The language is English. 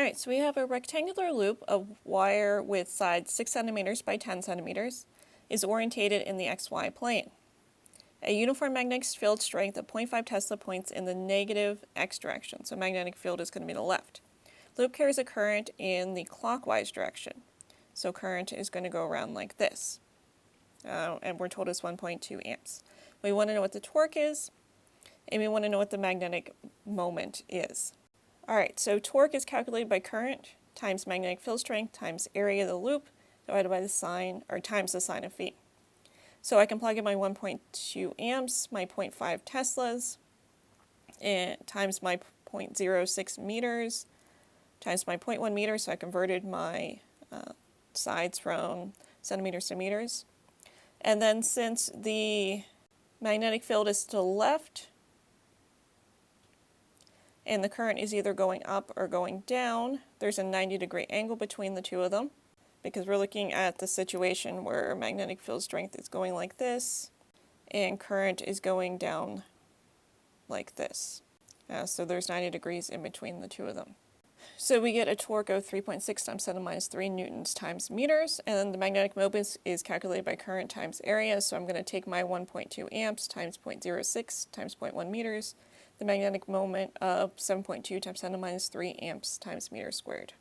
Alright, so we have a rectangular loop of wire with sides 6 centimeters by 10 centimeters is orientated in the xy plane. A uniform magnetic field strength of 0.5 Tesla points in the negative x direction, so magnetic field is going to be to the left. Loop carries a current in the clockwise direction, so current is going to go around like this, and we're told it's 1.2 amps. We want to know what the torque is, and we want to know what the magnetic moment is. Alright, so torque is calculated by current times magnetic field strength times area of the loop divided by the sine, or times the sine of phi. So I can plug in my 1.2 amps, my 0.5 Teslas, and times my 0.06 meters, times my 0.1 meters, so I converted my sides from centimeters to meters. And then since the magnetic field is to the left, and the current is either going up or going down, there's a 90-degree angle between the two of them, because we're looking at the situation where magnetic field strength is going like this, and current is going down like this. So there's 90 degrees in between the two of them. So we get a torque of 3.6 times 10 to the minus 3 newtons times meters, and the magnetic moment is calculated by current times area, so I'm going to take my 1.2 amps times 0.06 times 0.1 meters, the magnetic moment of 7.2 times 10 to the minus 3 amps times meter squared.